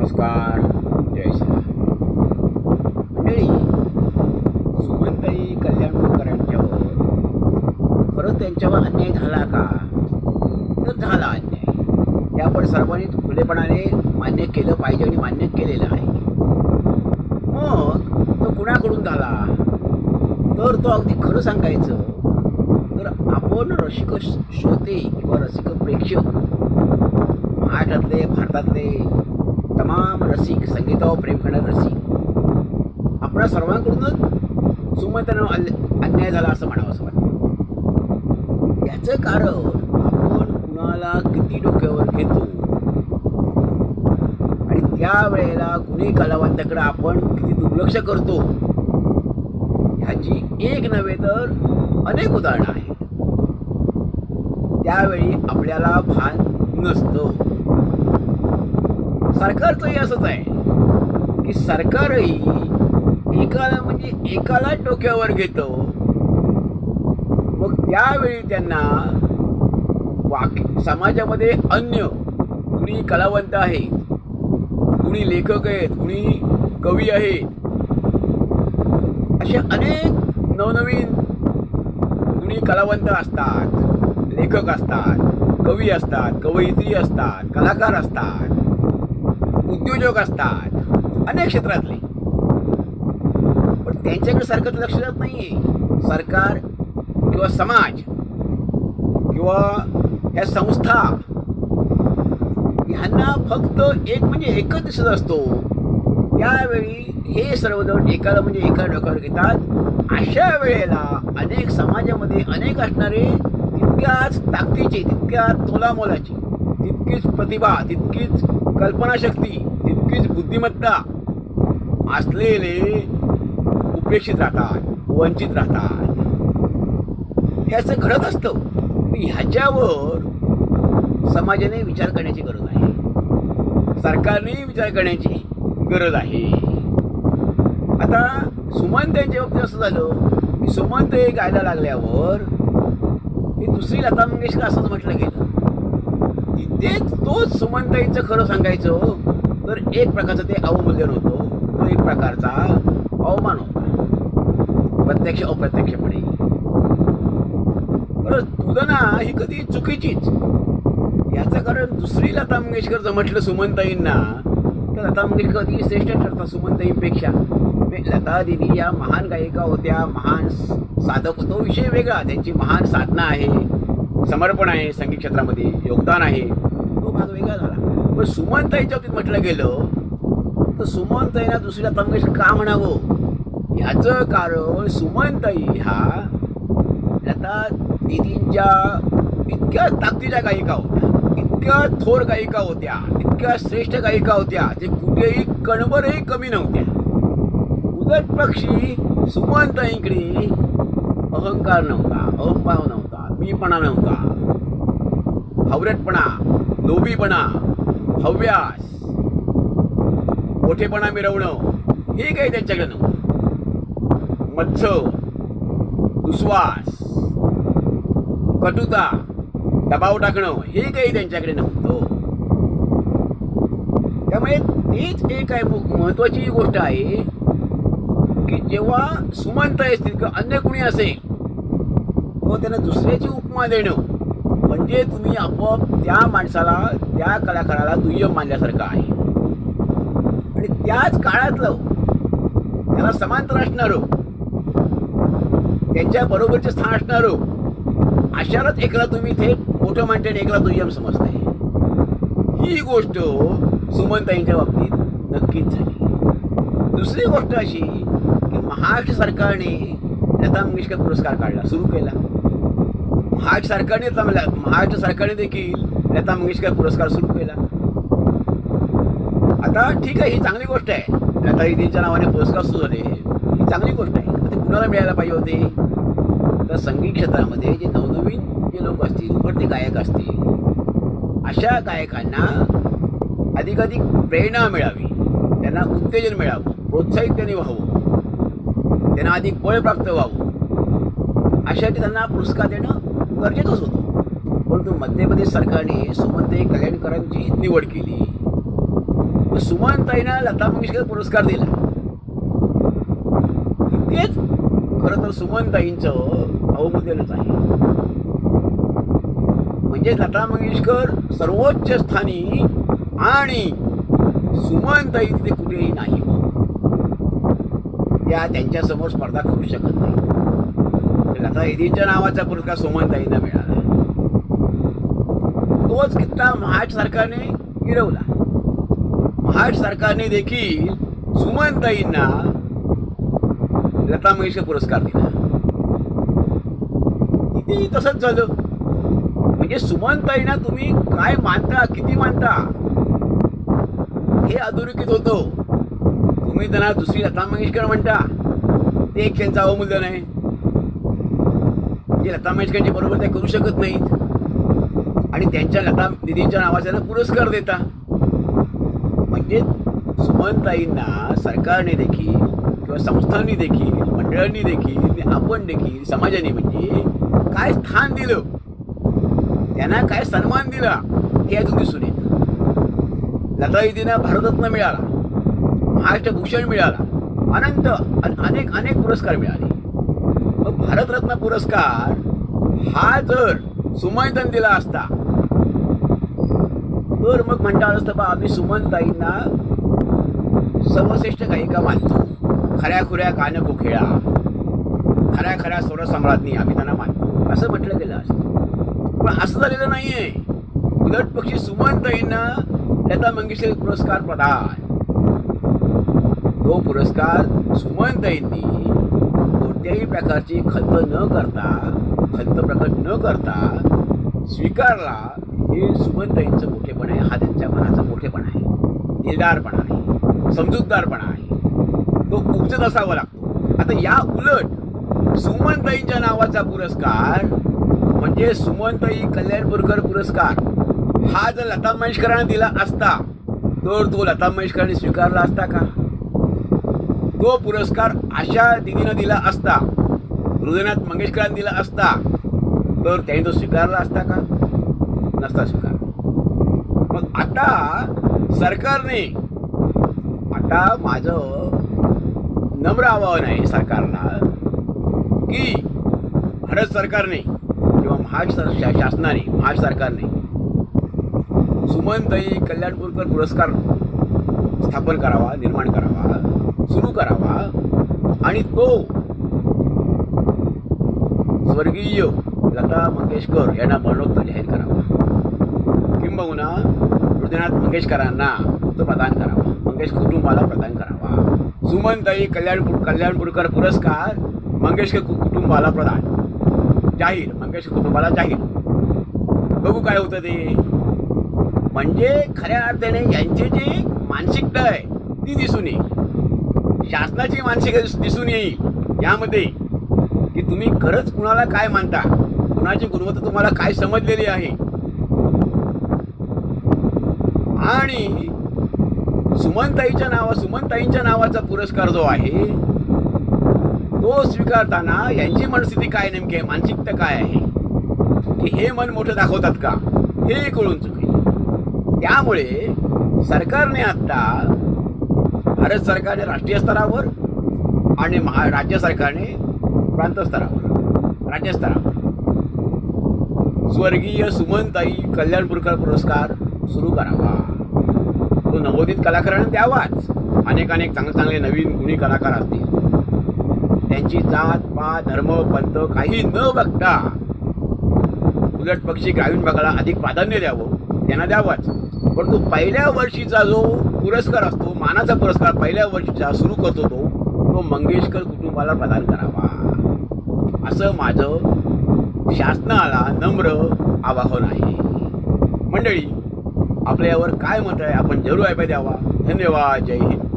नमस्कार. जय श्रीराम. मंडळी, सुमनताई कल्याणकरांच्यावर खरं त्यांच्यावर अन्याय झाला का? तर झाला अन्याय. हे आपण सर्वांनी खुलेपणाने मान्य केलं पाहिजे आणि मान्य केलेलं आहे. मग तो कुणाकडून झाला? तर तो अगदी खरं सांगायचं तर आपण रसिक श्रोते किंवा रसिक प्रेक्षक, महाराष्ट्रातले भारतातले तमाम रसिक, संगीतावर प्रेम करणारे रसिक, आपल्या सर्वांकडूनच सुमनताईंना अन्याय झाला असं म्हणावं असं वाटतं. याचं कारण आपण कुणाला किती डोक्यावर घेतो आणि त्यावेळेला गुन्हे कलावंताकडे आपण किती दुर्लक्ष करतो ह्याची एक नव्हे तर अनेक उदाहरणं आहेत. त्यावेळी आपल्याला भान नसतं. सरकारचंही असंच आहे की सरकारही एकाला डोक्यावर घेतं. मग त्यावेळी त्यांना समाजामध्ये अन्य कुणी कलावंत आहेत, कुणी लेखक आहेत, कुणी कवी आहेत, असे अनेक नवनवीन कुणी कलावंत असतात, लेखक असतात, कवी असतात, कवयित्री असतात, कलाकार असतात, उद्योजक असतात, अनेक क्षेत्रातले. पण त्यांच्याकडे सरकारचं लक्ष जात नाही आहे. सरकार किंवा समाज किंवा ह्या संस्था ह्यांना फक्त एकच दिसत असतो. त्यावेळी हे सर्वजण एकाला डोक्यावर घेतात. अशा वेळेला अनेक समाजामध्ये अनेक असणारे तितक्याच ताकदीचे, तितक्याच तोलामोलाची, तितकीच प्रतिभा, तितकीच कल्पनाशक्ती, तितकीच बुद्धिमत्ता असलेले उपेक्षित राहतात, वंचित राहतात. हे असं घडत असतं. ह्याच्यावर समाजाने विचार करण्याची गरज आहे, सरकारने विचार करण्याची गरज आहे. आता सुमनताईंच्या बाबतीत असं झालं की सुमनताई गायला लागल्यावर ही दुसरी लता मंगेशकर असंच म्हटलं गेलं. तिथेच तोच सुमनताईंचं खरं सांगायचं तर एक प्रकारचं ते अवमूल्यन होतं, तो एक प्रकारचा अवमान होता, प्रत्यक्ष अप्रत्यक्षपणे. बरं, तुलना ही कधी चुकीचीच. याचं कारण दुसरी लता मंगेशकर जर म्हटलं सुमनताईंना तर लता मंगेशकर कधी श्रेष्ठ ठरतात सुमनताईंपेक्षा. लता दिदी या महान गायिका होत्या, महान साधक. तो विषय वेगळा, त्यांची महान साधना आहे, समर्पण आहे, संगीत क्षेत्रामध्ये योगदान आहे, तो भाग वेगळा झाला. पण सुमनताईच्या बाबतीत म्हटलं गेलं तर सुमनताईंना दुसरी लता मंगेशकर का म्हणावं? ह्याचं कारण सुमनताई ह्या लता दिदींच्या इतक्या ताकदीच्या गायिका होत्या, इतक्या थोर गायिका होत्या, इतक्या श्रेष्ठ गायिका होत्या, ते कुठेही कणभरही कमी नव्हत्या. उलट पक्षी सुमनताईंकडे अहंकार नव्हता, अहंभाव नव्हता, मीपणा नव्हता, हावरटपणा, लोभीपणा, हव्यास, मोठेपणा मिरवणं हे काही त्यांच्याकडे नव्हतं. मत्सर, दुस्वास, कटुता, दबाव टाकणं हे काही त्यांच्याकडे नव्हतं. त्यामुळे तीच एक महत्त्वाची गोष्ट आहे की जेव्हा सुमनताई असतील किंवा अन्य कुणी असेल तेव्हा त्यांना दुसऱ्याची उपमा देणं म्हणजे तुम्ही आपोआप त्या माणसाला, त्या कलाकाराला दुय्यम मानल्यासारखं आहे. आणि त्याच काळातलं त्याला समांतर असणारं, त्यांच्या बरोबरचे स्थान असणारं अशालाच एकला तुम्ही थेट मोठं मानते आणि एकला दुय्यम समजताय. ही गोष्ट सुमनताईंच्या बाबतीत नक्कीच झाली. दुसरी गोष्ट अशी की महाराष्ट्र सरकारने लता मंगेशकर पुरस्कार काढला, सुरू केला. महाराष्ट्र सरकारने देखील लता मंगेशकर पुरस्कार सुरू केला. आता ठीक आहे, ही चांगली गोष्ट आहे. लता दिदींच्या नावाने पुरस्कार सुरू झाले, ही चांगली गोष्ट आहे. ते कुणाला मिळायला पाहिजे होते? तर संगीत क्षेत्रामध्ये जे नवनवीन जे लोक असतील, उभरते गायक असतील, अशा गायकांना अधिकाधिक प्रेरणा मिळावी, त्यांना उत्तेजन मिळावं, प्रोत्साहित त्यांनी व्हावं, त्यांना अधिक बळ प्राप्त व्हावं, अशासाठी त्यांना पुरस्कार देणं गरजेचंच होतं. परंतु मध्य प्रदेश सरकारने सुमनताई कल्याणकरांची निवड केली. मग सुमनताईंना लता मंगेशकर पुरस्कार दिला. तेच खरं तर सुमनताईंचं अवमूल्यनच आहे. म्हणजे लता मंगेशकर सर्वोच्च स्थानी आणि सुमनताई तिथे कुठेही नाही. त्या त्यांच्यासमोर स्पर्धा करू शकत नाही. लता दीदींच्या नावाचा पुरस्कार सुमनताईंना मिळाला. तोच किस्सा महाराष्ट्र सरकारने गिरवला. महाराष्ट्र सरकारने देखील सुमनताईंना लता मंगेशकर पुरस्कार दिला. तिथेही तसंच झालं. म्हणजे सुमनताईंना तुम्ही काय मानता, किती मानता हे अधोरेखित होतो. तुम्ही त्यांना दुसरी लता मंगेशकर म्हणता, ते एक त्यांचं अवमूल्यन आहे. म्हणजे लता मंगेशकरांच्या बरोबर ते करू शकत नाहीत आणि त्यांच्या लता दीदींच्या नावाचा पुरस्कार देता. म्हणजे सुमनताईंना सरकारने देखील किंवा संस्थांनी देखील, मंडळांनी देखील, आपण देखील, समाजाने म्हणजे काय स्थान दिलं, त्यांना काय सन्मान दिला हे अजून दिसून येतं. लता दीदींना भारतरत्न मिळाला, महाराष्ट्र भूषण मिळाला, अनेक अनेक पुरस्कार मिळाले. मग भारतरत्न पुरस्कार हा जर सुमनताईंना दिला असता तर मग म्हणता आलं असतं, बा आम्ही सुमनताईंना सर्वश्रेष्ठ गायिका मानतो, खऱ्या खुऱ्या गाणं कोकिळा, खऱ्या खऱ्या स्वरसम्राज्ञी आम्ही त्यांना मानतो असं म्हटलं गेलं असतं. पण असं झालेलं नाही आहे. उलट पक्षी सुमनताईंना लता मंगेशकर पुरस्कार प्रदान. तो पुरस्कार सुमनताईंनी कोणत्याही प्रकारची खंत प्रकट न करता स्वीकारला. हे सुमनताईंचं मोठेपण आहे. हा त्यांच्या मनाचा मोठेपणा आहे, दिलदारपणा आहे, समजूतदारपणा आहे. तो उपजत असावा लागतो. आता या उलट सुमनताईंच्या नावाचा पुरस्कार म्हणजे सुमनताई कल्याणपूरकर पुरस्कार हा जर लता मंगेशकरांना दिला असता तर तो लता मंगेशकरांनी स्वीकारला असता का? तो पुरस्कार आशा दीदीनं दिला असता, हृदयनाथ मंगेशकरांनी दिला असता तर त्यांनी तो स्वीकारला असता का? नसता स्वीकारला. मग आता सरकारने, आता माझं नम्र आवाहन आहे सरकारला की भारत सरकारने किंवा महाराष्ट्र सरकारने सुमनताई कल्याणपूरकर पुरस्कार स्थापन करावा, निर्माण करावा, सुरू करावा आणि तो स्वर्गीय लता मंगेशकर यांना मरणोत्तर जाहीर करावा. किंबहुना हृदयनाथ मंगेशकरांना तो प्रदान करावा, मंगेश कुटुंबाला प्रदान करावा. सुमनताई कल्याणपूरकर पुरस्कार मंगेशकर कुटुंबाला प्रदान जाहीर, मंगेशकर कुटुंबाला जाहीर. बघू काय होतं ते. म्हणजे खऱ्या अर्थाने यांची जी मानसिकता आहे ती दिसून येईल, शासनाची मानसिकता दिसून येईल यामध्ये की तुम्ही खरंच कुणाला काय मानता, कुणाची गुणवत्ता तुम्हाला काय समजलेली आहे. आणि सुमनताईंच्या नावाचा पुरस्कार जो आहे तो स्वीकारताना यांची मनस्थिती काय नेमकी आहे, मानसिकता काय आहे, की हे मन मोठं दाखवतात का, हे कळून चुकेल. त्यामुळे सरकारने आता, भारत सरकारने राष्ट्रीय स्तरावर आणि राज्य सरकारने प्रांत स्तरावर, राज्य स्तरावर स्वर्गीय सुमनताई कल्याणपूरकर पुरस्कार सुरू करावा. तो नवोदित कलाकारांना द्यावाच. अनेक चांगले नवीन गुणी कलाकार असतील, त्यांची जात पात धर्म पंथ काही न बघता उलट पक्षी ग्रामीण भागाला अधिक प्राधान्य द्यावं, त्यांना द्यावाच. परंतु पहिल्या वर्षीचा जो पुरस्कार असतो, मानाचा पुरस्कार पहिल्या वर्षीचा सुरू करतो तो मंगेशकर कुटुंबाला प्रदान करावा, असं माझं शासनाला नम्र आवाहन आहे. मंडळी, आपल्या यावर काय मत आहे आपण जरूर ऐका द्यावा. धन्यवाद. जय हिंद.